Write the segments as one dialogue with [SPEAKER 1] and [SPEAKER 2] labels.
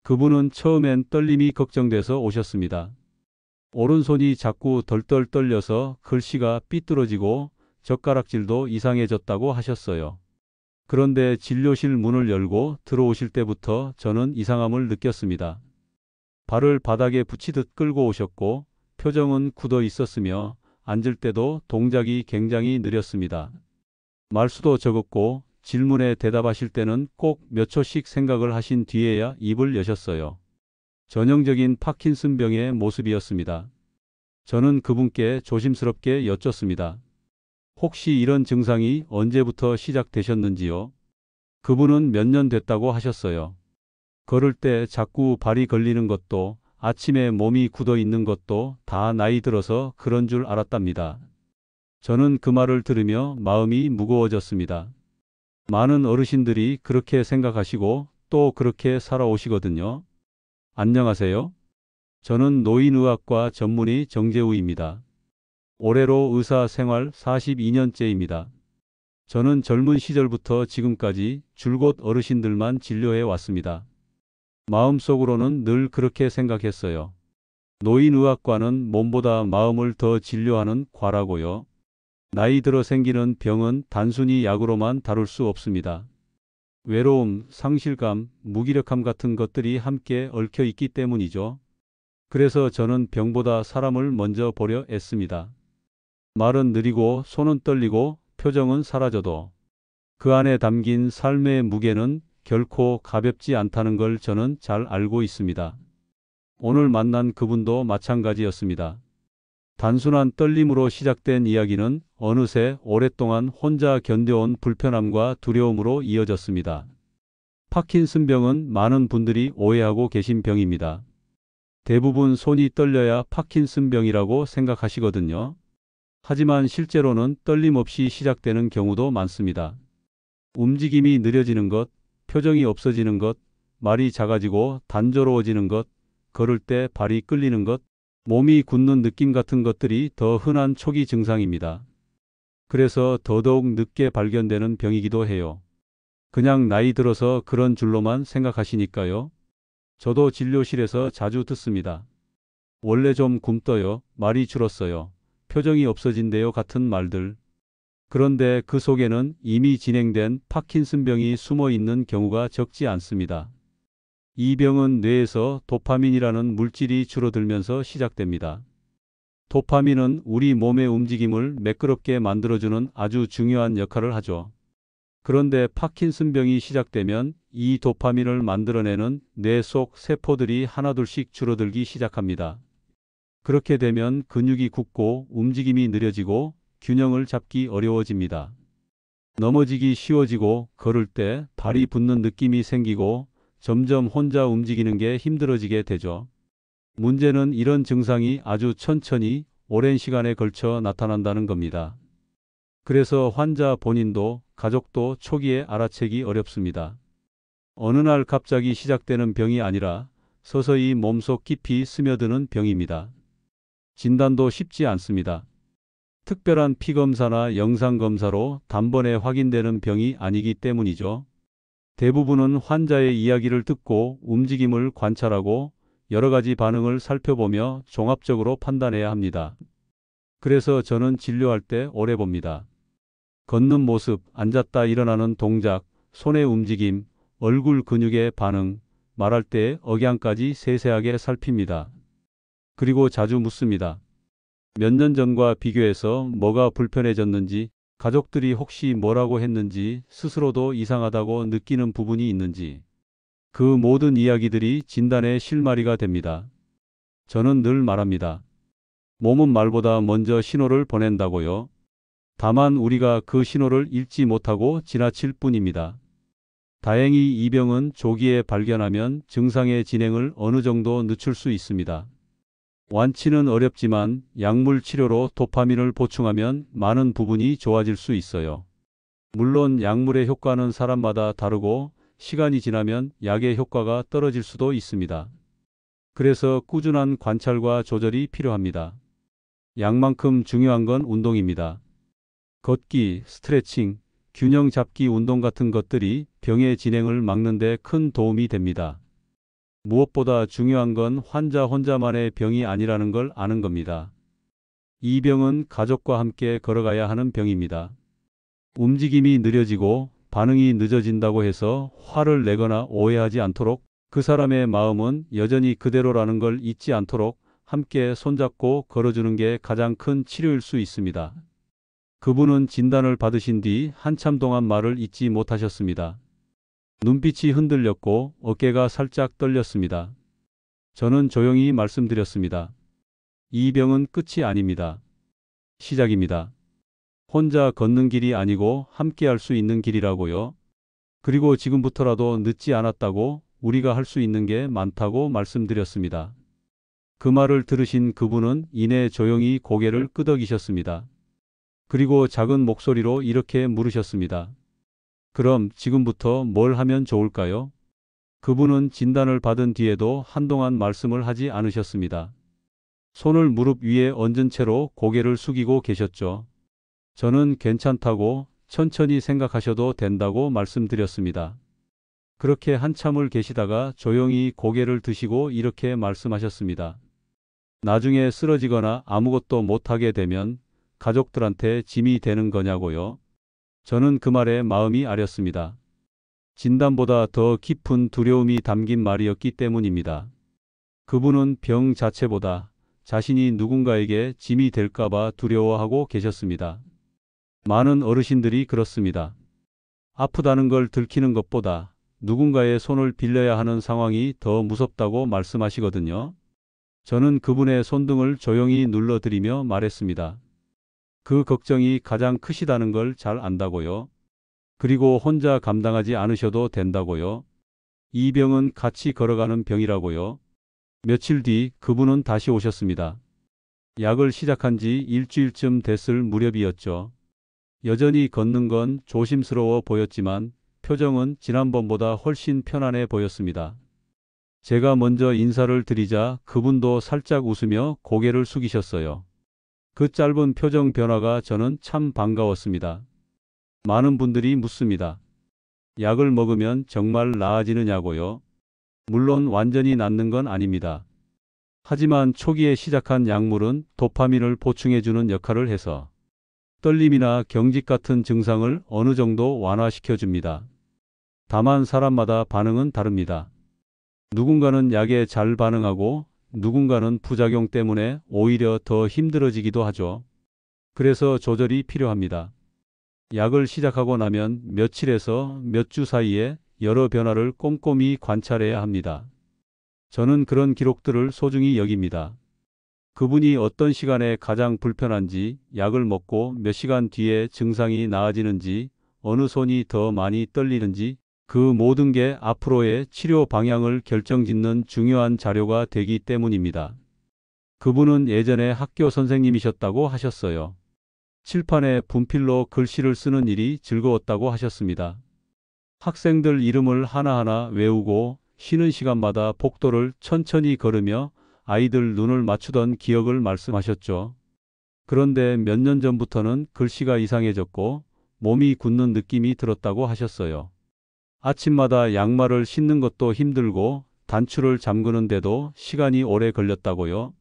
[SPEAKER 1] 그분은 처음엔 떨림이 걱정돼서 오셨습니다. 오른손이 자꾸 덜덜 떨려서 글씨가 삐뚤어지고 젓가락질도 이상해졌다고 하셨어요. 그런데 진료실 문을 열고 들어오실 때부터 저는 이상함을 느꼈습니다. 발을 바닥에 붙이듯 끌고 오셨고 표정은 굳어 있었으며 앉을 때도 동작이 굉장히 느렸습니다. 말수도 적었고 질문에 대답하실 때는 꼭 몇 초씩 생각을 하신 뒤에야 입을 여셨어요. 전형적인 파킨슨병의 모습이었습니다. 저는 그분께 조심스럽게 여쭙습니다. 혹시 이런 증상이 언제부터 시작되셨는지요? 그분은 몇 년 됐다고 하셨어요. 걸을 때 자꾸 발이 걸리는 것도 아침에 몸이 굳어 있는 것도 다 나이 들어서 그런 줄 알았답니다. 저는 그 말을 들으며 마음이 무거워졌습니다. 많은 어르신들이 그렇게 생각하시고 또 그렇게 살아오시거든요. 안녕하세요. 저는 노인의학과 전문의 정재우입니다. 올해로 의사 생활 42년째입니다. 저는 젊은 시절부터 지금까지 줄곧 어르신들만 진료해 왔습니다. 마음속으로는 늘 그렇게 생각했어요. 노인의학과는 몸보다 마음을 더 진료하는 과라고요. 나이 들어 생기는 병은 단순히 약으로만 다룰 수 없습니다. 외로움, 상실감, 무기력함 같은 것들이 함께 얽혀 있기 때문이죠. 그래서 저는 병보다 사람을 먼저 보려 애씁니다. 말은 느리고 손은 떨리고 표정은 사라져도 그 안에 담긴 삶의 무게는 결코 가볍지 않다는 걸 저는 잘 알고 있습니다. 오늘 만난 그분도 마찬가지였습니다. 단순한 떨림으로 시작된 이야기는 어느새 오랫동안 혼자 견뎌온 불편함과 두려움으로 이어졌습니다. 파킨슨병은 많은 분들이 오해하고 계신 병입니다. 대부분 손이 떨려야 파킨슨병이라고 생각하시거든요. 하지만 실제로는 떨림 없이 시작되는 경우도 많습니다. 움직임이 느려지는 것, 표정이 없어지는 것, 말이 작아지고 단조로워지는 것, 걸을 때 발이 끌리는 것, 몸이 굳는 느낌 같은 것들이 더 흔한 초기 증상입니다. 그래서 더더욱 늦게 발견되는 병이기도 해요. 그냥 나이 들어서 그런 줄로만 생각하시니까요. 저도 진료실에서 자주 듣습니다. 원래 좀 굼떠요. 말이 줄었어요. 표정이 없어진대요 같은 말들. 그런데 그 속에는 이미 진행된 파킨슨병이 숨어 있는 경우가 적지 않습니다. 이 병은 뇌에서 도파민이라는 물질이 줄어들면서 시작됩니다. 도파민은 우리 몸의 움직임을 매끄럽게 만들어주는 아주 중요한 역할을 하죠. 그런데 파킨슨병이 시작되면 이 도파민을 만들어내는 뇌 속 세포들이 하나둘씩 줄어들기 시작합니다. 그렇게 되면 근육이 굳고 움직임이 느려지고 균형을 잡기 어려워집니다. 넘어지기 쉬워지고 걸을 때 발이 붙는 느낌이 생기고 점점 혼자 움직이는 게 힘들어지게 되죠. 문제는 이런 증상이 아주 천천히 오랜 시간에 걸쳐 나타난다는 겁니다. 그래서 환자 본인도 가족도 초기에 알아채기 어렵습니다. 어느 날 갑자기 시작되는 병이 아니라 서서히 몸속 깊이 스며드는 병입니다. 진단도 쉽지 않습니다. 특별한 피검사나 영상검사로 단번에 확인되는 병이 아니기 때문이죠. 대부분은 환자의 이야기를 듣고 움직임을 관찰하고 여러 가지 반응을 살펴보며 종합적으로 판단해야 합니다. 그래서 저는 진료할 때 오래 봅니다. 걷는 모습, 앉았다 일어나는 동작, 손의 움직임, 얼굴 근육의 반응, 말할 때의 억양까지 세세하게 살핍니다. 그리고 자주 묻습니다. 몇 년 전과 비교해서 뭐가 불편해졌는지, 가족들이 혹시 뭐라고 했는지, 스스로도 이상하다고 느끼는 부분이 있는지. 그 모든 이야기들이 진단의 실마리가 됩니다. 저는 늘 말합니다. 몸은 말보다 먼저 신호를 보낸다고요. 다만 우리가 그 신호를 읽지 못하고 지나칠 뿐입니다. 다행히 이 병은 조기에 발견하면 증상의 진행을 어느 정도 늦출 수 있습니다. 완치는 어렵지만 약물 치료로 도파민을 보충하면 많은 부분이 좋아질 수 있어요. 물론 약물의 효과는 사람마다 다르고 시간이 지나면 약의 효과가 떨어질 수도 있습니다. 그래서 꾸준한 관찰과 조절이 필요합니다. 약만큼 중요한 건 운동입니다. 걷기, 스트레칭, 균형 잡기 운동 같은 것들이 병의 진행을 막는 데 큰 도움이 됩니다. 무엇보다 중요한 건 환자 혼자만의 병이 아니라는 걸 아는 겁니다. 이 병은 가족과 함께 걸어가야 하는 병입니다. 움직임이 느려지고 반응이 늦어진다고 해서 화를 내거나 오해하지 않도록, 그 사람의 마음은 여전히 그대로라는 걸 잊지 않도록 함께 손잡고 걸어주는 게 가장 큰 치료일 수 있습니다. 그분은 진단을 받으신 뒤 한참 동안 말을 잇지 못하셨습니다. 눈빛이 흔들렸고 어깨가 살짝 떨렸습니다. 저는 조용히 말씀드렸습니다. 이 병은 끝이 아닙니다. 시작입니다. 혼자 걷는 길이 아니고 함께 할 수 있는 길이라고요. 그리고 지금부터라도 늦지 않았다고, 우리가 할 수 있는 게 많다고 말씀드렸습니다. 그 말을 들으신 그분은 이내 조용히 고개를 끄덕이셨습니다. 그리고 작은 목소리로 이렇게 물으셨습니다. 그럼 지금부터 뭘 하면 좋을까요? 그분은 진단을 받은 뒤에도 한동안 말씀을 하지 않으셨습니다. 손을 무릎 위에 얹은 채로 고개를 숙이고 계셨죠. 저는 괜찮다고, 천천히 생각하셔도 된다고 말씀드렸습니다. 그렇게 한참을 계시다가 조용히 고개를 드시고 이렇게 말씀하셨습니다. 나중에 쓰러지거나 아무것도 못하게 되면 가족들한테 짐이 되는 거냐고요. 저는 그 말에 마음이 아렸습니다. 진단보다 더 깊은 두려움이 담긴 말이었기 때문입니다. 그분은 병 자체보다 자신이 누군가에게 짐이 될까봐 두려워하고 계셨습니다. 많은 어르신들이 그렇습니다. 아프다는 걸 들키는 것보다 누군가의 손을 빌려야 하는 상황이 더 무섭다고 말씀하시거든요. 저는 그분의 손등을 조용히 눌러드리며 말했습니다. 그 걱정이 가장 크시다는 걸 잘 안다고요. 그리고 혼자 감당하지 않으셔도 된다고요. 이 병은 같이 걸어가는 병이라고요. 며칠 뒤 그분은 다시 오셨습니다. 약을 시작한 지 일주일쯤 됐을 무렵이었죠. 여전히 걷는 건 조심스러워 보였지만 표정은 지난번보다 훨씬 편안해 보였습니다. 제가 먼저 인사를 드리자 그분도 살짝 웃으며 고개를 숙이셨어요. 그 짧은 표정 변화가 저는 참 반가웠습니다. 많은 분들이 묻습니다. 약을 먹으면 정말 나아지느냐고요? 물론 완전히 낫는 건 아닙니다. 하지만 초기에 시작한 약물은 도파민을 보충해주는 역할을 해서 떨림이나 경직 같은 증상을 어느 정도 완화시켜줍니다. 다만 사람마다 반응은 다릅니다. 누군가는 약에 잘 반응하고 누군가는 부작용 때문에 오히려 더 힘들어지기도 하죠. 그래서 조절이 필요합니다. 약을 시작하고 나면 며칠에서 몇 주 사이에 여러 변화를 꼼꼼히 관찰해야 합니다. 저는 그런 기록들을 소중히 여깁니다. 그분이 어떤 시간에 가장 불편한지, 약을 먹고 몇 시간 뒤에 증상이 나아지는지, 어느 손이 더 많이 떨리는지, 그 모든 게 앞으로의 치료 방향을 결정짓는 중요한 자료가 되기 때문입니다. 그분은 예전에 학교 선생님이셨다고 하셨어요. 칠판에 분필로 글씨를 쓰는 일이 즐거웠다고 하셨습니다. 학생들 이름을 하나하나 외우고 쉬는 시간마다 복도를 천천히 걸으며 아이들 눈을 맞추던 기억을 말씀하셨죠. 그런데 몇 년 전부터는 글씨가 이상해졌고 몸이 굳는 느낌이 들었다고 하셨어요. 아침마다 양말을 신는 것도 힘들고 단추를 잠그는데도 시간이 오래 걸렸다고요.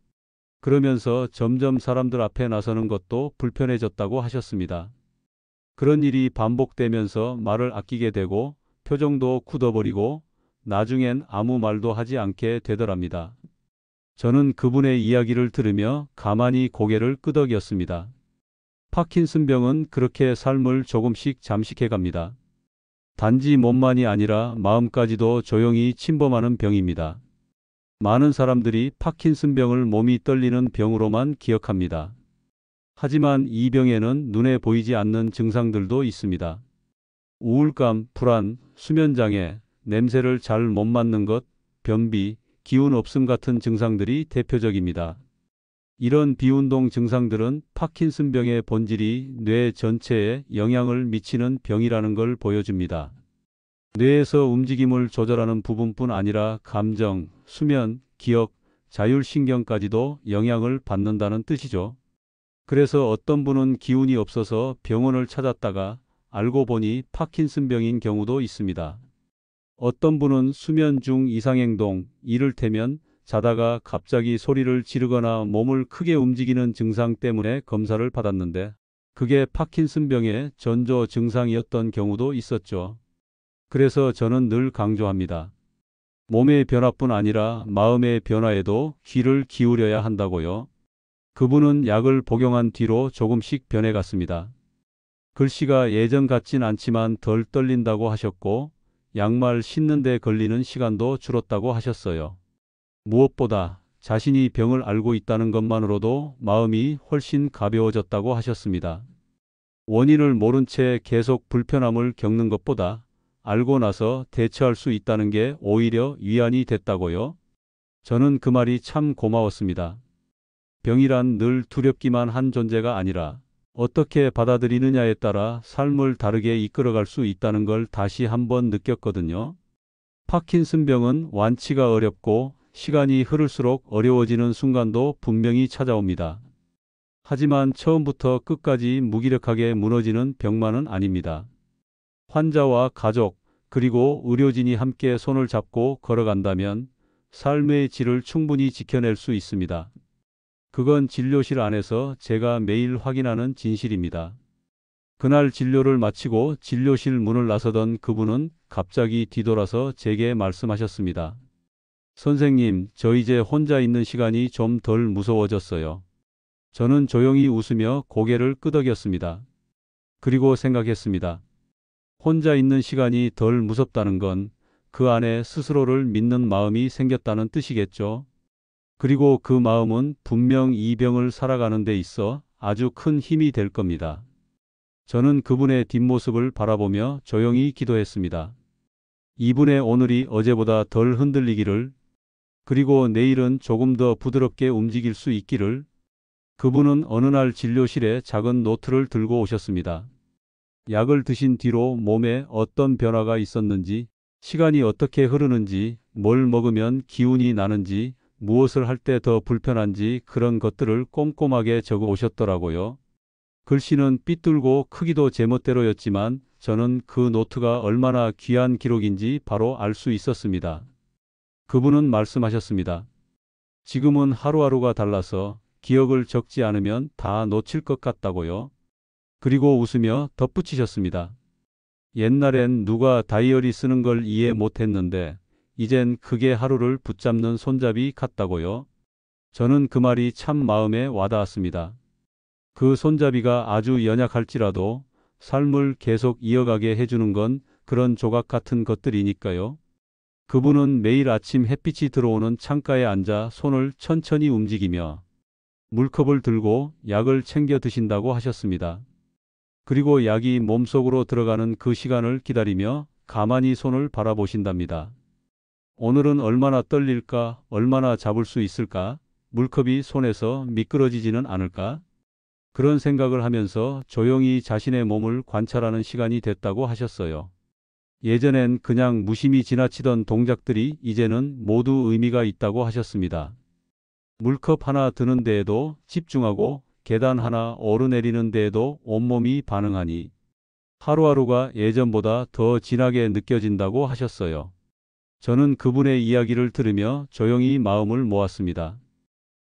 [SPEAKER 1] 그러면서 점점 사람들 앞에 나서는 것도 불편해졌다고 하셨습니다. 그런 일이 반복되면서 말을 아끼게 되고 표정도 굳어버리고 나중엔 아무 말도 하지 않게 되더랍니다. 저는 그분의 이야기를 들으며 가만히 고개를 끄덕였습니다. 파킨슨병은 그렇게 삶을 조금씩 잠식해 갑니다. 단지 몸만이 아니라 마음까지도 조용히 침범하는 병입니다. 많은 사람들이 파킨슨병을 몸이 떨리는 병으로만 기억합니다. 하지만 이 병에는 눈에 보이지 않는 증상들도 있습니다. 우울감, 불안, 수면장애, 냄새를 잘 못 맡는 것, 변비, 기운 없음 같은 증상들이 대표적입니다. 이런 비운동 증상들은 파킨슨병의 본질이 뇌 전체에 영향을 미치는 병이라는 걸 보여줍니다. 뇌에서 움직임을 조절하는 부분뿐 아니라 감정, 수면, 기억, 자율신경까지도 영향을 받는다는 뜻이죠. 그래서 어떤 분은 기운이 없어서 병원을 찾았다가 알고 보니 파킨슨병인 경우도 있습니다. 어떤 분은 수면 중 이상행동, 이를테면 자다가 갑자기 소리를 지르거나 몸을 크게 움직이는 증상 때문에 검사를 받았는데 그게 파킨슨병의 전조 증상이었던 경우도 있었죠. 그래서 저는 늘 강조합니다. 몸의 변화뿐 아니라 마음의 변화에도 귀를 기울여야 한다고요. 그분은 약을 복용한 뒤로 조금씩 변해갔습니다. 글씨가 예전 같진 않지만 덜 떨린다고 하셨고 양말 신는 데 걸리는 시간도 줄었다고 하셨어요. 무엇보다 자신이 병을 알고 있다는 것만으로도 마음이 훨씬 가벼워졌다고 하셨습니다. 원인을 모른 채 계속 불편함을 겪는 것보다 알고 나서 대처할 수 있다는 게 오히려 위안이 됐다고요. 저는 그 말이 참 고마웠습니다. 병이란 늘 두렵기만 한 존재가 아니라 어떻게 받아들이느냐에 따라 삶을 다르게 이끌어갈 수 있다는 걸 다시 한번 느꼈거든요. 파킨슨병은 완치가 어렵고 시간이 흐를수록 어려워지는 순간도 분명히 찾아옵니다. 하지만 처음부터 끝까지 무기력하게 무너지는 병만은 아닙니다. 환자와 가족, 그리고 의료진이 함께 손을 잡고 걸어간다면 삶의 질을 충분히 지켜낼 수 있습니다. 그건 진료실 안에서 제가 매일 확인하는 진실입니다. 그날 진료를 마치고 진료실 문을 나서던 그분은 갑자기 뒤돌아서 제게 말씀하셨습니다. 선생님, 저 이제 혼자 있는 시간이 좀 덜 무서워졌어요. 저는 조용히 웃으며 고개를 끄덕였습니다. 그리고 생각했습니다. 혼자 있는 시간이 덜 무섭다는 건 그 안에 스스로를 믿는 마음이 생겼다는 뜻이겠죠. 그리고 그 마음은 분명 이 병을 살아가는 데 있어 아주 큰 힘이 될 겁니다. 저는 그분의 뒷모습을 바라보며 조용히 기도했습니다. 이분의 오늘이 어제보다 덜 흔들리기를, 그리고 내일은 조금 더 부드럽게 움직일 수 있기를. 그분은 어느 날 진료실에 작은 노트를 들고 오셨습니다. 약을 드신 뒤로 몸에 어떤 변화가 있었는지, 시간이 어떻게 흐르는지, 뭘 먹으면 기운이 나는지, 무엇을 할 때 더 불편한지 그런 것들을 꼼꼼하게 적어 오셨더라고요. 글씨는 삐뚤고 크기도 제멋대로였지만 저는 그 노트가 얼마나 귀한 기록인지 바로 알 수 있었습니다. 그분은 말씀하셨습니다. 지금은 하루하루가 달라서 기억을 적지 않으면 다 놓칠 것 같다고요. 그리고 웃으며 덧붙이셨습니다. 옛날엔 누가 다이어리 쓰는 걸 이해 못했는데 이젠 그게 하루를 붙잡는 손잡이 같다고요. 저는 그 말이 참 마음에 와닿았습니다. 그 손잡이가 아주 연약할지라도 삶을 계속 이어가게 해주는 건 그런 조각 같은 것들이니까요. 그분은 매일 아침 햇빛이 들어오는 창가에 앉아 손을 천천히 움직이며 물컵을 들고 약을 챙겨 드신다고 하셨습니다. 그리고 약이 몸속으로 들어가는 그 시간을 기다리며 가만히 손을 바라보신답니다. 오늘은 얼마나 떨릴까? 얼마나 잡을 수 있을까? 물컵이 손에서 미끄러지지는 않을까? 그런 생각을 하면서 조용히 자신의 몸을 관찰하는 시간이 됐다고 하셨어요. 예전엔 그냥 무심히 지나치던 동작들이 이제는 모두 의미가 있다고 하셨습니다. 물컵 하나 드는 데에도 집중하고 계단 하나 오르내리는 데에도 온몸이 반응하니 하루하루가 예전보다 더 진하게 느껴진다고 하셨어요. 저는 그분의 이야기를 들으며 조용히 마음을 모았습니다.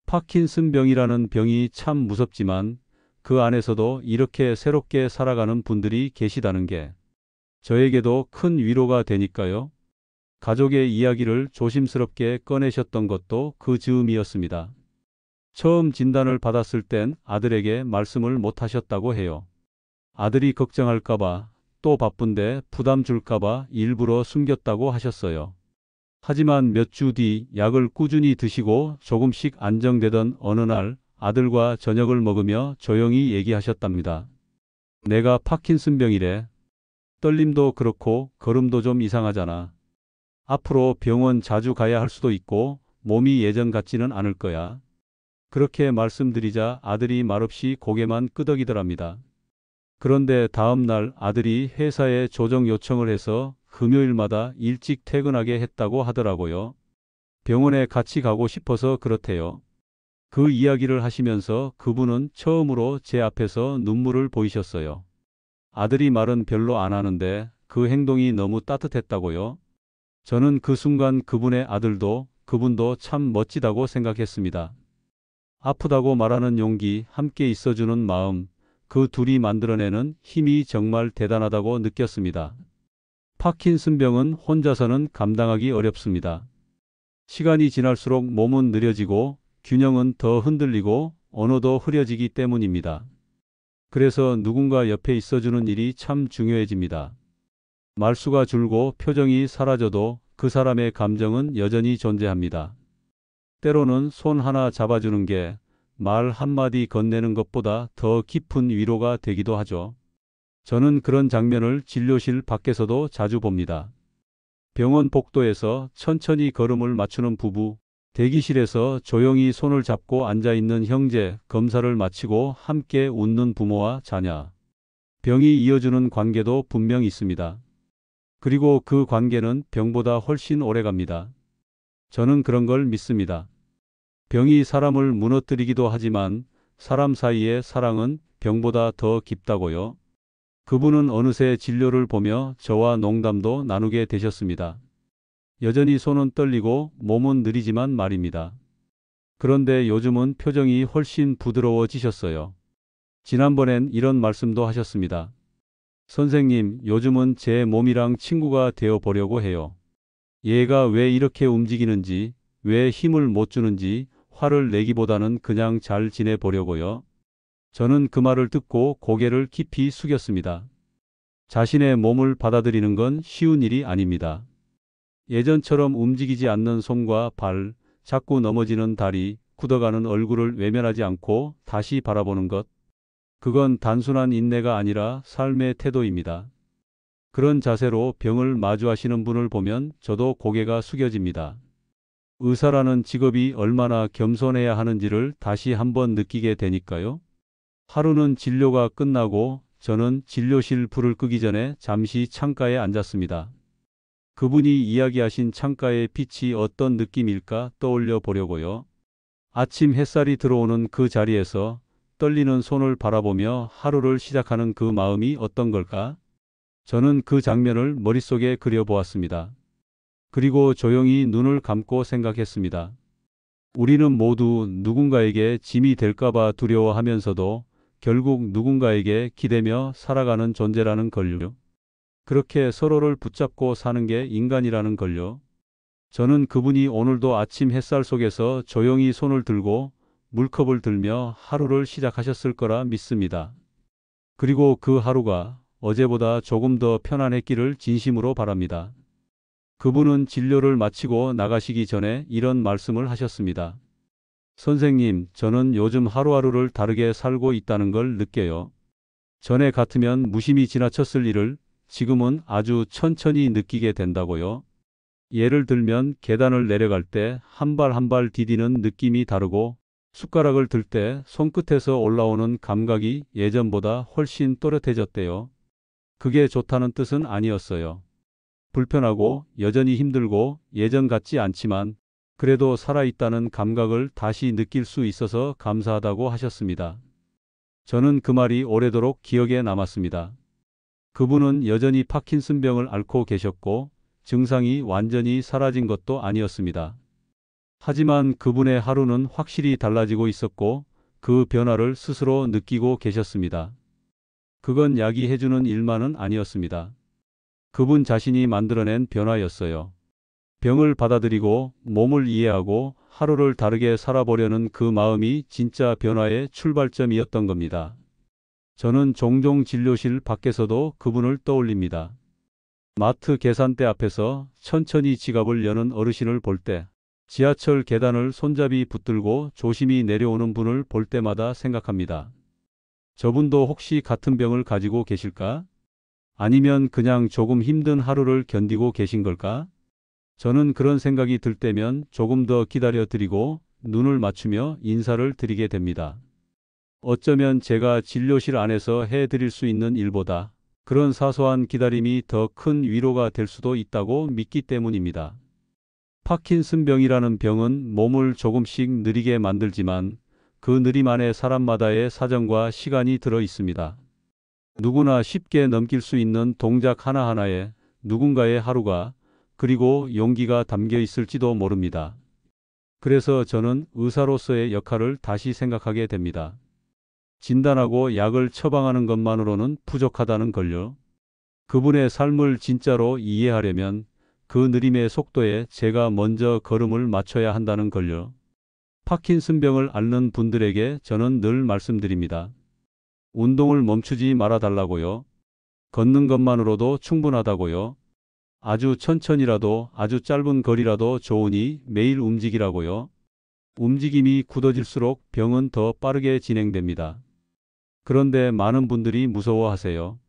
[SPEAKER 1] 파킨슨병이라는 병이 참 무섭지만 그 안에서도 이렇게 새롭게 살아가는 분들이 계시다는 게 저에게도 큰 위로가 되니까요. 가족의 이야기를 조심스럽게 꺼내셨던 것도 그 즈음이었습니다. 처음 진단을 받았을 땐 아들에게 말씀을 못 하셨다고 해요. 아들이 걱정할까봐, 또 바쁜데 부담 줄까봐 일부러 숨겼다고 하셨어요. 하지만 몇 주 뒤 약을 꾸준히 드시고 조금씩 안정되던 어느 날 아들과 저녁을 먹으며 조용히 얘기하셨답니다. 내가 파킨슨병이래. 떨림도 그렇고 걸음도 좀 이상하잖아. 앞으로 병원 자주 가야 할 수도 있고 몸이 예전 같지는 않을 거야. 그렇게 말씀드리자 아들이 말없이 고개만 끄덕이더랍니다. 그런데 다음 날 아들이 회사에 조정 요청을 해서 금요일마다 일찍 퇴근하게 했다고 하더라고요. 병원에 같이 가고 싶어서 그렇대요. 그 이야기를 하시면서 그분은 처음으로 제 앞에서 눈물을 보이셨어요. 아들이 말은 별로 안 하는데 그 행동이 너무 따뜻했다고요. 저는 그 순간 그분의 아들도 그분도 참 멋지다고 생각했습니다. 아프다고 말하는 용기, 함께 있어주는 마음, 그 둘이 만들어내는 힘이 정말 대단하다고 느꼈습니다. 파킨슨병은 혼자서는 감당하기 어렵습니다. 시간이 지날수록 몸은 느려지고 균형은 더 흔들리고 언어도 흐려지기 때문입니다. 그래서 누군가 옆에 있어주는 일이 참 중요해집니다. 말수가 줄고 표정이 사라져도 그 사람의 감정은 여전히 존재합니다. 때로는 손 하나 잡아주는 게 말 한마디 건네는 것보다 더 깊은 위로가 되기도 하죠. 저는 그런 장면을 진료실 밖에서도 자주 봅니다. 병원 복도에서 천천히 걸음을 맞추는 부부, 대기실에서 조용히 손을 잡고 앉아있는 형제, 검사를 마치고 함께 웃는 부모와 자녀. 병이 이어주는 관계도 분명 있습니다. 그리고 그 관계는 병보다 훨씬 오래 갑니다. 저는 그런 걸 믿습니다. 병이 사람을 무너뜨리기도 하지만 사람 사이의 사랑은 병보다 더 깊다고요. 그분은 어느새 진료를 보며 저와 농담도 나누게 되셨습니다. 여전히 손은 떨리고 몸은 느리지만 말입니다. 그런데 요즘은 표정이 훨씬 부드러워지셨어요. 지난번엔 이런 말씀도 하셨습니다. 선생님, 요즘은 제 몸이랑 친구가 되어 보려고 해요. 얘가 왜 이렇게 움직이는지, 왜 힘을 못 주는지 화를 내기보다는 그냥 잘 지내보려고요. 저는 그 말을 듣고 고개를 깊이 숙였습니다. 자신의 몸을 받아들이는 건 쉬운 일이 아닙니다. 예전처럼 움직이지 않는 손과 발, 자꾸 넘어지는 다리, 굳어가는 얼굴을 외면하지 않고 다시 바라보는 것. 그건 단순한 인내가 아니라 삶의 태도입니다. 그런 자세로 병을 마주하시는 분을 보면 저도 고개가 숙여집니다. 의사라는 직업이 얼마나 겸손해야 하는지를 다시 한번 느끼게 되니까요. 하루는 진료가 끝나고 저는 진료실 불을 끄기 전에 잠시 창가에 앉았습니다. 그분이 이야기하신 창가의 빛이 어떤 느낌일까 떠올려 보려고요. 아침 햇살이 들어오는 그 자리에서 떨리는 손을 바라보며 하루를 시작하는 그 마음이 어떤 걸까? 저는 그 장면을 머릿속에 그려보았습니다. 그리고 조용히 눈을 감고 생각했습니다. 우리는 모두 누군가에게 짐이 될까봐 두려워하면서도 결국 누군가에게 기대며 살아가는 존재라는 걸요. 그렇게 서로를 붙잡고 사는 게 인간이라는 걸요. 저는 그분이 오늘도 아침 햇살 속에서 조용히 손을 들고 물컵을 들며 하루를 시작하셨을 거라 믿습니다. 그리고 그 하루가 어제보다 조금 더 편안했기를 진심으로 바랍니다. 그분은 진료를 마치고 나가시기 전에 이런 말씀을 하셨습니다. 선생님, 저는 요즘 하루하루를 다르게 살고 있다는 걸 느껴요. 전에 같으면 무심히 지나쳤을 일을 지금은 아주 천천히 느끼게 된다고요. 예를 들면 계단을 내려갈 때 한 발 한 발 디디는 느낌이 다르고 숟가락을 들 때 손끝에서 올라오는 감각이 예전보다 훨씬 또렷해졌대요. 그게 좋다는 뜻은 아니었어요. 불편하고 여전히 힘들고 예전 같지 않지만 그래도 살아있다는 감각을 다시 느낄 수 있어서 감사하다고 하셨습니다. 저는 그 말이 오래도록 기억에 남았습니다. 그분은 여전히 파킨슨병을 앓고 계셨고 증상이 완전히 사라진 것도 아니었습니다. 하지만 그분의 하루는 확실히 달라지고 있었고 그 변화를 스스로 느끼고 계셨습니다. 그건 약이 해주는 일만은 아니었습니다. 그분 자신이 만들어낸 변화였어요. 병을 받아들이고 몸을 이해하고 하루를 다르게 살아보려는 그 마음이 진짜 변화의 출발점이었던 겁니다. 저는 종종 진료실 밖에서도 그분을 떠올립니다. 마트 계산대 앞에서 천천히 지갑을 여는 어르신을 볼 때, 지하철 계단을 손잡이 붙들고 조심히 내려오는 분을 볼 때마다 생각합니다. 저분도 혹시 같은 병을 가지고 계실까? 아니면 그냥 조금 힘든 하루를 견디고 계신 걸까? 저는 그런 생각이 들 때면 조금 더 기다려 드리고 눈을 맞추며 인사를 드리게 됩니다. 어쩌면 제가 진료실 안에서 해드릴 수 있는 일보다 그런 사소한 기다림이 더 큰 위로가 될 수도 있다고 믿기 때문입니다. 파킨슨병이라는 병은 몸을 조금씩 느리게 만들지만 그 느림 안에 사람마다의 사정과 시간이 들어 있습니다. 누구나 쉽게 넘길 수 있는 동작 하나하나에 누군가의 하루가, 그리고 용기가 담겨 있을지도 모릅니다. 그래서 저는 의사로서의 역할을 다시 생각하게 됩니다. 진단하고 약을 처방하는 것만으로는 부족하다는 걸요. 그분의 삶을 진짜로 이해하려면 그 느림의 속도에 제가 먼저 걸음을 맞춰야 한다는 걸요. 파킨슨병을 앓는 분들에게 저는 늘 말씀드립니다. 운동을 멈추지 말아 달라고요. 걷는 것만으로도 충분하다고요. 아주 천천히라도 아주 짧은 거리라도 좋으니 매일 움직이라고요. 움직임이 굳어질수록 병은 더 빠르게 진행됩니다. 그런데 많은 분들이 무서워하세요.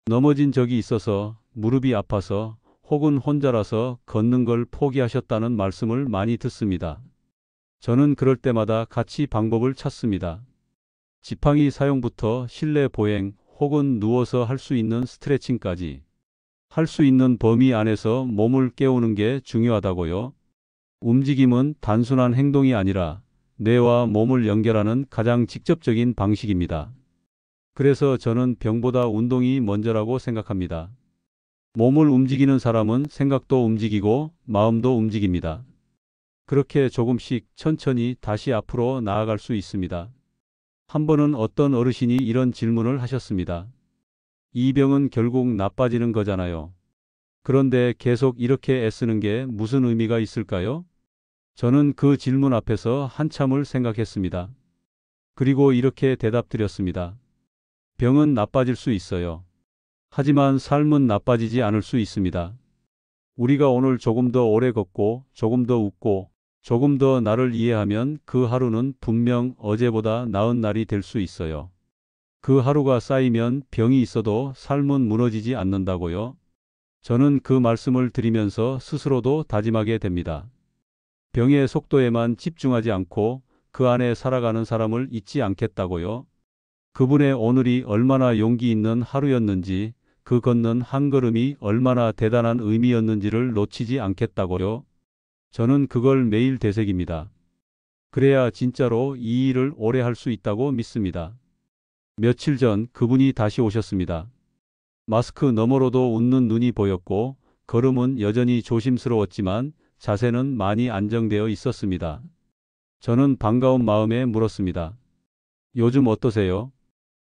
[SPEAKER 1] 넘어진 적이 있어서, 무릎이 아파서, 혹은 혼자라서 걷는 걸 포기하셨다는 말씀을 많이 듣습니다. 저는 그럴 때마다 같이 방법을 찾습니다. 지팡이 사용부터 실내 보행 혹은 누워서 할 수 있는 스트레칭까지 할 수 있는 범위 안에서 몸을 깨우는 게 중요하다고요. 움직임은 단순한 행동이 아니라 뇌와 몸을 연결하는 가장 직접적인 방식입니다. 그래서 저는 병보다 운동이 먼저라고 생각합니다. 몸을 움직이는 사람은 생각도 움직이고 마음도 움직입니다. 그렇게 조금씩 천천히 다시 앞으로 나아갈 수 있습니다. 한 번은 어떤 어르신이 이런 질문을 하셨습니다. 이 병은 결국 나빠지는 거잖아요. 그런데 계속 이렇게 애쓰는 게 무슨 의미가 있을까요? 저는 그 질문 앞에서 한참을 생각했습니다. 그리고 이렇게 대답드렸습니다. 병은 나빠질 수 있어요. 하지만 삶은 나빠지지 않을 수 있습니다. 우리가 오늘 조금 더 오래 걷고 조금 더 웃고 조금 더 나를 이해하면 그 하루는 분명 어제보다 나은 날이 될 수 있어요. 그 하루가 쌓이면 병이 있어도 삶은 무너지지 않는다고요. 저는 그 말씀을 드리면서 스스로도 다짐하게 됩니다. 병의 속도에만 집중하지 않고 그 안에 살아가는 사람을 잊지 않겠다고요. 그분의 오늘이 얼마나 용기 있는 하루였는지, 그 걷는 한 걸음이 얼마나 대단한 의미였는지를 놓치지 않겠다고요. 저는 그걸 매일 되새깁니다. 그래야 진짜로 이 일을 오래 할 수 있다고 믿습니다. 며칠 전 그분이 다시 오셨습니다. 마스크 너머로도 웃는 눈이 보였고 걸음은 여전히 조심스러웠지만 자세는 많이 안정되어 있었습니다. 저는 반가운 마음에 물었습니다. 요즘 어떠세요?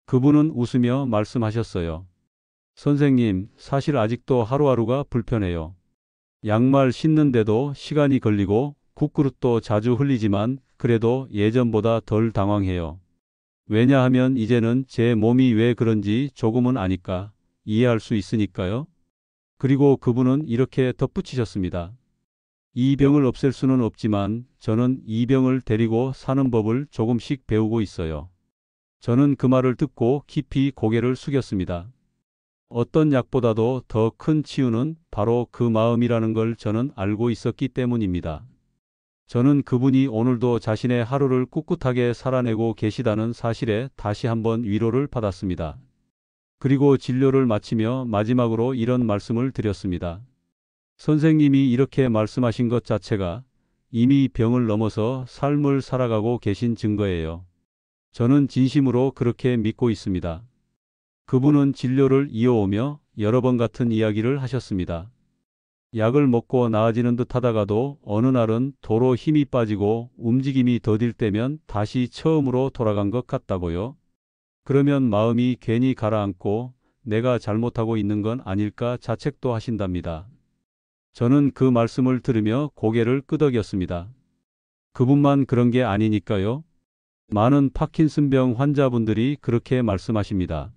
[SPEAKER 1] 그분은 웃으며 말씀하셨어요. 선생님, 사실 아직도 하루하루가 불편해요. 양말 신는데도 시간이 걸리고 국그릇도 자주 흘리지만 그래도 예전보다 덜 당황해요. 왜냐하면 이제는 제 몸이 왜 그런지 조금은 아니까, 이해할 수 있으니까요. 그리고 그분은 이렇게 덧붙이셨습니다. 이 병을 없앨 수는 없지만 저는 이 병을 데리고 사는 법을 조금씩 배우고 있어요. 저는 그 말을 듣고 깊이 고개를 숙였습니다. 어떤 약보다도 더 큰 치유는 바로 그 마음이라는 걸 저는 알고 있었기 때문입니다. 저는 그분이 오늘도 자신의 하루를 꿋꿋하게 살아내고 계시다는 사실에 다시 한번 위로를 받았습니다. 그리고 진료를 마치며 마지막으로 이런 말씀을 드렸습니다. 선생님이 이렇게 말씀하신 것 자체가 이미 병을 넘어서 삶을 살아가고 계신 증거예요. 저는 진심으로 그렇게 믿고 있습니다. 그분은 진료를 이어오며 여러 번 같은 이야기를 하셨습니다. 약을 먹고 나아지는 듯 하다가도 어느 날은 도로 힘이 빠지고 움직임이 더딜 때면 다시 처음으로 돌아간 것 같다고요. 그러면 마음이 괜히 가라앉고 내가 잘못하고 있는 건 아닐까 자책도 하신답니다. 저는 그 말씀을 들으며 고개를 끄덕였습니다. 그분만 그런 게 아니니까요. 많은 파킨슨병 환자분들이 그렇게 말씀하십니다.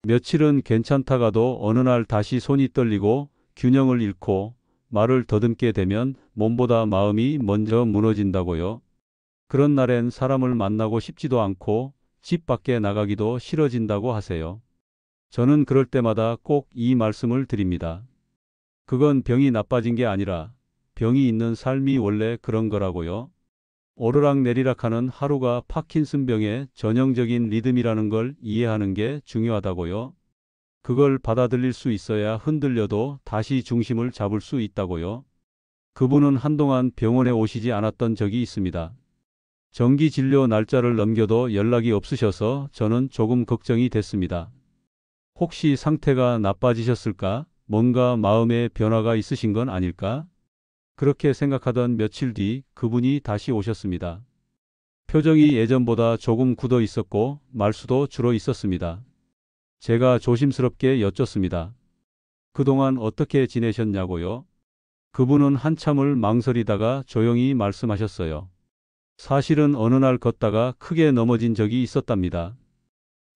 [SPEAKER 1] 며칠은 괜찮다가도 어느 날 다시 손이 떨리고 균형을 잃고 말을 더듬게 되면 몸보다 마음이 먼저 무너진다고요. 그런 날엔 사람을 만나고 싶지도 않고 집 밖에 나가기도 싫어진다고 하세요. 저는 그럴 때마다 꼭 이 말씀을 드립니다. 그건 병이 나빠진 게 아니라 병이 있는 삶이 원래 그런 거라고요. 오르락내리락하는 하루가 파킨슨병의 전형적인 리듬이라는 걸 이해하는 게 중요하다고요. 그걸 받아들일 수 있어야 흔들려도 다시 중심을 잡을 수 있다고요. 그분은 한동안 병원에 오시지 않았던 적이 있습니다. 정기 진료 날짜를 넘겨도 연락이 없으셔서 저는 조금 걱정이 됐습니다. 혹시 상태가 나빠지셨을까? 뭔가 마음의 변화가 있으신 건 아닐까? 그렇게 생각하던 며칠 뒤 그분이 다시 오셨습니다. 표정이 예전보다 조금 굳어 있었고 말수도 줄어 있었습니다. 제가 조심스럽게 여쭙습니다. 그동안 어떻게 지내셨냐고요? 그분은 한참을 망설이다가 조용히 말씀하셨어요. 사실은 어느 날 걷다가 크게 넘어진 적이 있었답니다.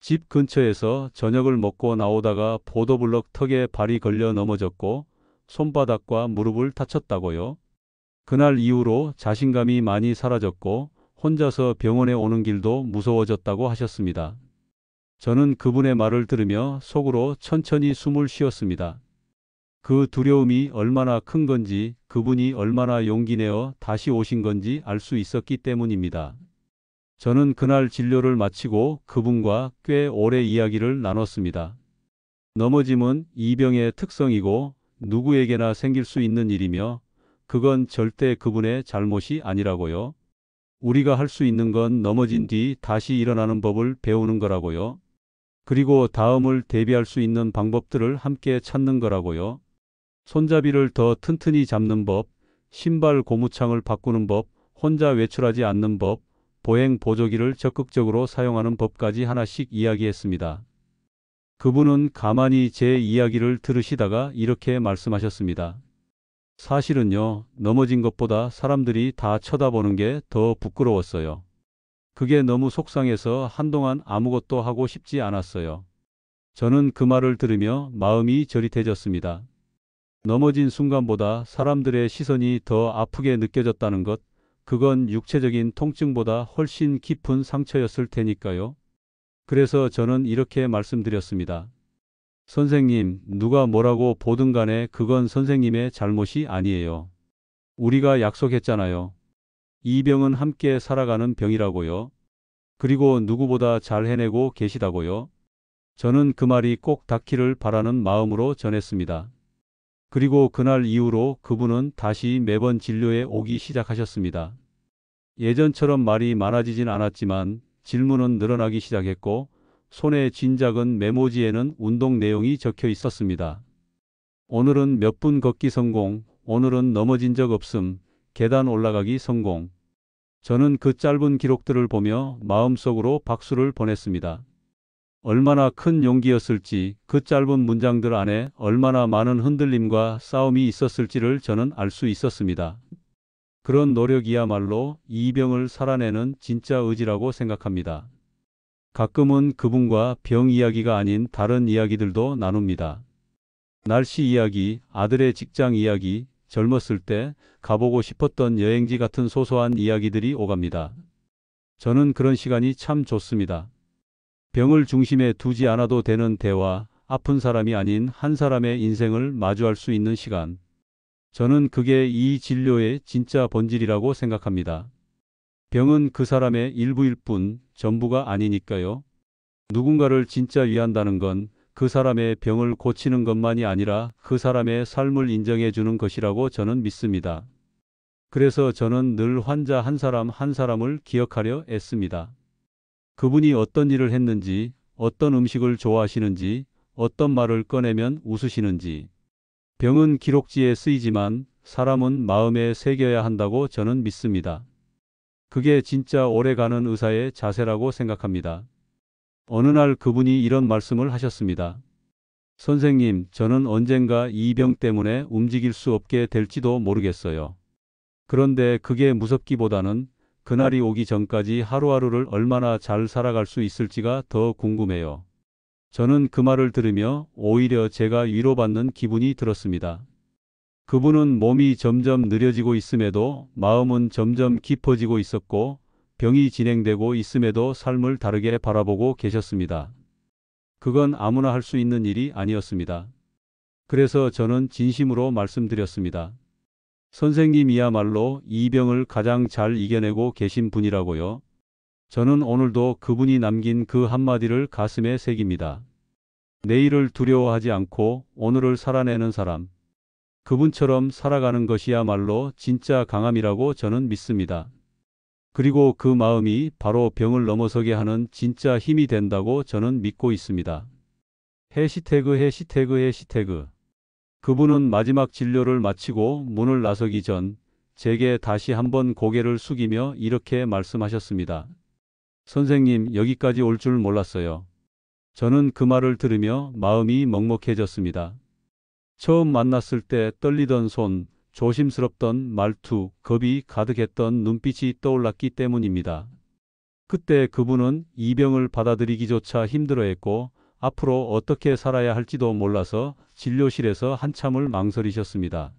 [SPEAKER 1] 집 근처에서 저녁을 먹고 나오다가 보도블럭 턱에 발이 걸려 넘어졌고 손바닥과 무릎을 다쳤다고요. 그날 이후로 자신감이 많이 사라졌고 혼자서 병원에 오는 길도 무서워졌다고 하셨습니다. 저는 그분의 말을 들으며 속으로 천천히 숨을 쉬었습니다. 그 두려움이 얼마나 큰 건지, 그분이 얼마나 용기 내어 다시 오신 건지 알 수 있었기 때문입니다. 저는 그날 진료를 마치고 그분과 꽤 오래 이야기를 나눴습니다. 넘어짐은 이 병의 특성이고 누구에게나 생길 수 있는 일이며 그건 절대 그분의 잘못이 아니라고요. 우리가 할 수 있는 건 넘어진 뒤 다시 일어나는 법을 배우는 거라고요. 그리고 다음을 대비할 수 있는 방법들을 함께 찾는 거라고요. 손잡이를 더 튼튼히 잡는 법, 신발 고무창을 바꾸는 법, 혼자 외출하지 않는 법, 보행 보조기를 적극적으로 사용하는 법까지 하나씩 이야기했습니다. 그분은 가만히 제 이야기를 들으시다가 이렇게 말씀하셨습니다. 사실은요, 넘어진 것보다 사람들이 다 쳐다보는 게 더 부끄러웠어요. 그게 너무 속상해서 한동안 아무것도 하고 싶지 않았어요. 저는 그 말을 들으며 마음이 저릿해졌습니다. 넘어진 순간보다 사람들의 시선이 더 아프게 느껴졌다는 것, 그건 육체적인 통증보다 훨씬 깊은 상처였을 테니까요. 그래서 저는 이렇게 말씀드렸습니다. 선생님, 누가 뭐라고 보든 간에 그건 선생님의 잘못이 아니에요. 우리가 약속했잖아요. 이 병은 함께 살아가는 병이라고요. 그리고 누구보다 잘 해내고 계시다고요. 저는 그 말이 꼭 닿기를 바라는 마음으로 전했습니다. 그리고 그날 이후로 그분은 다시 매번 진료에 오기 시작하셨습니다. 예전처럼 말이 많아지진 않았지만 질문은 늘어나기 시작했고 손에 쥔 작은 메모지에는 운동 내용이 적혀 있었습니다. 오늘은 몇 분 걷기 성공, 오늘은 넘어진 적 없음, 계단 올라가기 성공. 저는 그 짧은 기록들을 보며 마음속으로 박수를 보냈습니다. 얼마나 큰 용기였을지, 그 짧은 문장들 안에 얼마나 많은 흔들림과 싸움이 있었을지를 저는 알 수 있었습니다. 그런 노력이야말로 이 병을 살아내는 진짜 의지라고 생각합니다. 가끔은 그분과 병 이야기가 아닌 다른 이야기들도 나눕니다. 날씨 이야기, 아들의 직장 이야기, 젊었을 때 가보고 싶었던 여행지 같은 소소한 이야기들이 오갑니다. 저는 그런 시간이 참 좋습니다. 병을 중심에 두지 않아도 되는 대화, 아픈 사람이 아닌 한 사람의 인생을 마주할 수 있는 시간. 저는 그게 이 진료의 진짜 본질이라고 생각합니다. 병은 그 사람의 일부일 뿐 전부가 아니니까요. 누군가를 진짜 위한다는 건 그 사람의 병을 고치는 것만이 아니라 그 사람의 삶을 인정해 주는 것이라고 저는 믿습니다. 그래서 저는 늘 환자 한 사람 한 사람을 기억하려 애씁니다. 그분이 어떤 일을 했는지, 어떤 음식을 좋아하시는지, 어떤 말을 꺼내면 웃으시는지. 병은 기록지에 쓰이지만 사람은 마음에 새겨야 한다고 저는 믿습니다. 그게 진짜 오래가는 의사의 자세라고 생각합니다. 어느 날 그분이 이런 말씀을 하셨습니다. 선생님, 저는 언젠가 이 병 때문에 움직일 수 없게 될지도 모르겠어요. 그런데 그게 무섭기보다는 그날이 오기 전까지 하루하루를 얼마나 잘 살아갈 수 있을지가 더 궁금해요. 저는 그 말을 들으며 오히려 제가 위로받는 기분이 들었습니다. 그분은 몸이 점점 느려지고 있음에도 마음은 점점 깊어지고 있었고 병이 진행되고 있음에도 삶을 다르게 바라보고 계셨습니다. 그건 아무나 할 수 있는 일이 아니었습니다. 그래서 저는 진심으로 말씀드렸습니다. 선생님이야말로 이 병을 가장 잘 이겨내고 계신 분이라고요. 저는 오늘도 그분이 남긴 그 한마디를 가슴에 새깁니다. 내일을 두려워하지 않고 오늘을 살아내는 사람. 그분처럼 살아가는 것이야말로 진짜 강함이라고 저는 믿습니다. 그리고 그 마음이 바로 병을 넘어서게 하는 진짜 힘이 된다고 저는 믿고 있습니다. 해시태그 그분은 마지막 진료를 마치고 문을 나서기 전 제게 다시 한번 고개를 숙이며 이렇게 말씀하셨습니다. 선생님, 여기까지 올 줄 몰랐어요. 저는 그 말을 들으며 마음이 먹먹해졌습니다. 처음 만났을 때 떨리던 손, 조심스럽던 말투, 겁이 가득했던 눈빛이 떠올랐기 때문입니다. 그때 그분은 이 병을 받아들이기조차 힘들어했고 앞으로 어떻게 살아야 할지도 몰라서 진료실에서 한참을 망설이셨습니다.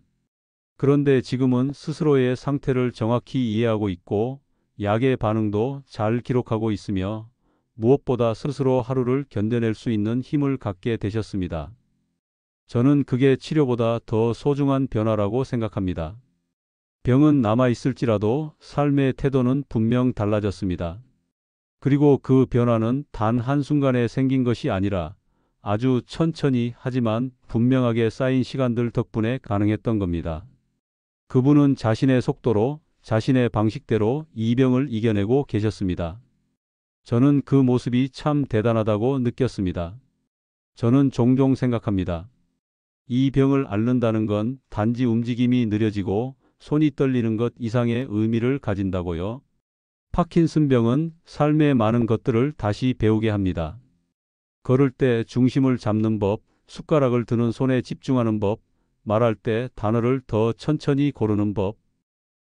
[SPEAKER 1] 그런데 지금은 스스로의 상태를 정확히 이해하고 있고 약의 반응도 잘 기록하고 있으며 무엇보다 스스로 하루를 견뎌낼 수 있는 힘을 갖게 되셨습니다. 저는 그게 치료보다 더 소중한 변화라고 생각합니다. 병은 남아있을지라도 삶의 태도는 분명 달라졌습니다. 그리고 그 변화는 단 한순간에 생긴 것이 아니라 아주 천천히 하지만 분명하게 쌓인 시간들 덕분에 가능했던 겁니다. 그분은 자신의 속도로, 자신의 방식대로 이 병을 이겨내고 계셨습니다. 저는 그 모습이 참 대단하다고 느꼈습니다. 저는 종종 생각합니다. 이 병을 앓는다는 건 단지 움직임이 느려지고 손이 떨리는 것 이상의 의미를 가진다고요. 파킨슨병은 삶의 많은 것들을 다시 배우게 합니다. 걸을 때 중심을 잡는 법, 숟가락을 드는 손에 집중하는 법, 말할 때 단어를 더 천천히 고르는 법.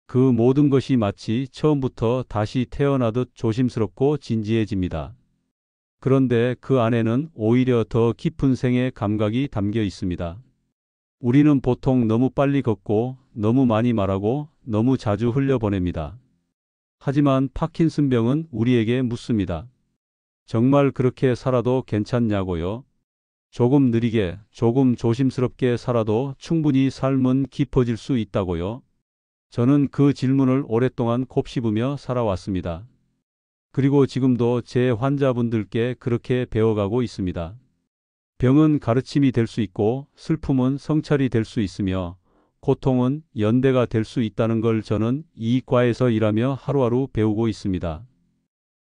[SPEAKER 1] 그 모든 것이 마치 처음부터 다시 태어나듯 조심스럽고 진지해집니다. 그런데 그 안에는 오히려 더 깊은 생의 감각이 담겨 있습니다. 우리는 보통 너무 빨리 걷고 너무 많이 말하고 너무 자주 흘려보냅니다. 하지만 파킨슨병은 우리에게 묻습니다. 정말 그렇게 살아도 괜찮냐고요? 조금 느리게, 조금 조심스럽게 살아도 충분히 삶은 깊어질 수 있다고요? 저는 그 질문을 오랫동안 곱씹으며 살아왔습니다. 그리고 지금도 제 환자분들께 그렇게 배워가고 있습니다. 병은 가르침이 될 수 있고 슬픔은 성찰이 될 수 있으며 고통은 연대가 될 수 있다는 걸 저는 이 과에서 일하며 하루하루 배우고 있습니다.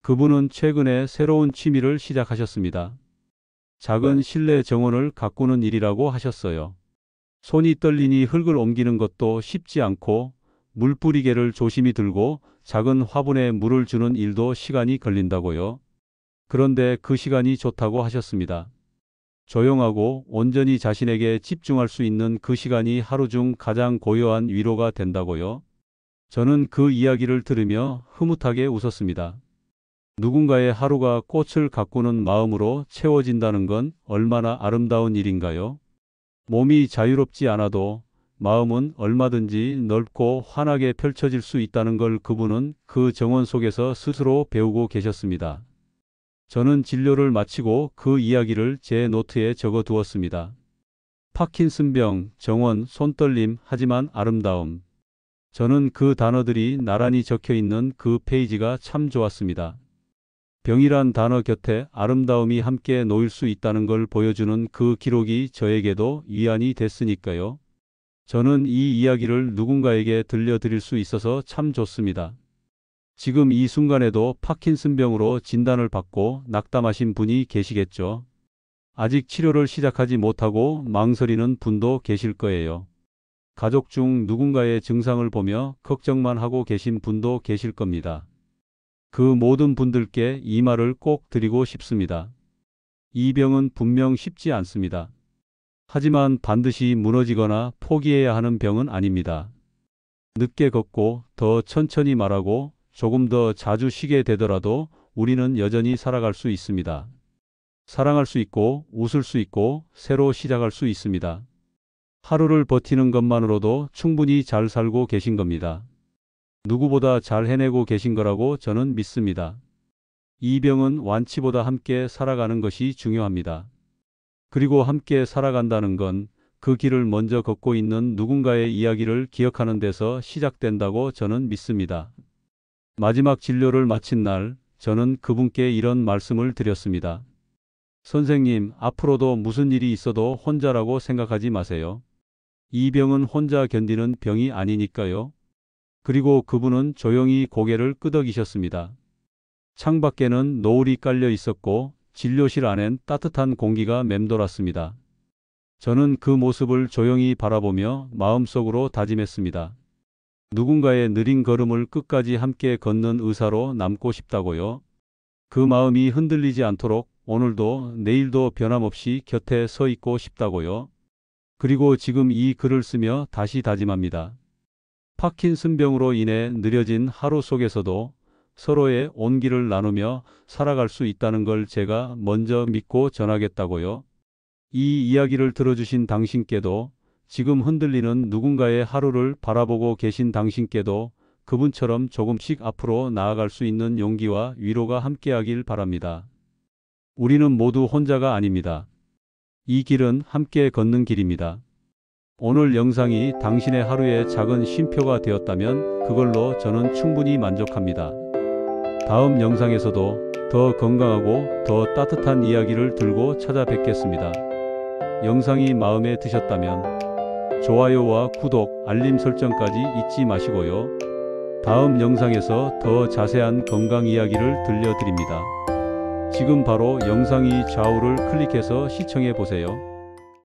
[SPEAKER 1] 그분은 최근에 새로운 취미를 시작하셨습니다. 작은 실내 정원을 가꾸는 일이라고 하셨어요. 손이 떨리니 흙을 옮기는 것도 쉽지 않고 물뿌리개를 조심히 들고 작은 화분에 물을 주는 일도 시간이 걸린다고요. 그런데 그 시간이 좋다고 하셨습니다. 조용하고 온전히 자신에게 집중할 수 있는 그 시간이 하루 중 가장 고요한 위로가 된다고요. 저는 그 이야기를 들으며 흐뭇하게 웃었습니다. 누군가의 하루가 꽃을 가꾸는 마음으로 채워진다는 건 얼마나 아름다운 일인가요? 몸이 자유롭지 않아도 마음은 얼마든지 넓고 환하게 펼쳐질 수 있다는 걸 그분은 그 정원 속에서 스스로 배우고 계셨습니다. 저는 진료를 마치고 그 이야기를 제 노트에 적어 두었습니다. 파킨슨병, 정원, 손떨림, 하지만 아름다움. 저는 그 단어들이 나란히 적혀 있는 그 페이지가 참 좋았습니다. 병이란 단어 곁에 아름다움이 함께 놓일 수 있다는 걸 보여주는 그 기록이 저에게도 위안이 됐으니까요. 저는 이 이야기를 누군가에게 들려드릴 수 있어서 참 좋습니다. 지금 이 순간에도 파킨슨병으로 진단을 받고 낙담하신 분이 계시겠죠. 아직 치료를 시작하지 못하고 망설이는 분도 계실 거예요. 가족 중 누군가의 증상을 보며 걱정만 하고 계신 분도 계실 겁니다. 그 모든 분들께 이 말을 꼭 드리고 싶습니다. 이 병은 분명 쉽지 않습니다. 하지만 반드시 무너지거나 포기해야 하는 병은 아닙니다. 늦게 걷고 더 천천히 말하고 조금 더 자주 쉬게 되더라도 우리는 여전히 살아갈 수 있습니다. 사랑할 수 있고 웃을 수 있고 새로 시작할 수 있습니다. 하루를 버티는 것만으로도 충분히 잘 살고 계신 겁니다. 누구보다 잘 해내고 계신 거라고 저는 믿습니다. 이 병은 완치보다 함께 살아가는 것이 중요합니다. 그리고 함께 살아간다는 건 그 길을 먼저 걷고 있는 누군가의 이야기를 기억하는 데서 시작된다고 저는 믿습니다. 마지막 진료를 마친 날, 저는 그분께 이런 말씀을 드렸습니다. 선생님, 앞으로도 무슨 일이 있어도 혼자라고 생각하지 마세요. 이 병은 혼자 견디는 병이 아니니까요. 그리고 그분은 조용히 고개를 끄덕이셨습니다. 창밖에는 노을이 깔려 있었고 진료실 안엔 따뜻한 공기가 맴돌았습니다. 저는 그 모습을 조용히 바라보며 마음속으로 다짐했습니다. 누군가의 느린 걸음을 끝까지 함께 걷는 의사로 남고 싶다고요. 그 마음이 흔들리지 않도록 오늘도 내일도 변함없이 곁에 서 있고 싶다고요. 그리고 지금 이 글을 쓰며 다시 다짐합니다. 파킨슨병으로 인해 느려진 하루 속에서도 서로의 온기를 나누며 살아갈 수 있다는 걸 제가 먼저 믿고 전하겠다고요. 이 이야기를 들어주신 당신께도, 지금 흔들리는 누군가의 하루를 바라보고 계신 당신께도 그분처럼 조금씩 앞으로 나아갈 수 있는 용기와 위로가 함께하길 바랍니다. 우리는 모두 혼자가 아닙니다. 이 길은 함께 걷는 길입니다. 오늘 영상이 당신의 하루의 작은 쉼표가 되었다면 그걸로 저는 충분히 만족합니다. 다음 영상에서도 더 건강하고 더 따뜻한 이야기를 들고 찾아뵙겠습니다. 영상이 마음에 드셨다면 좋아요와 구독, 알림 설정까지 잊지 마시고요. 다음 영상에서 더 자세한 건강 이야기를 들려드립니다. 지금 바로 영상이 좌우를 클릭해서 시청해 보세요.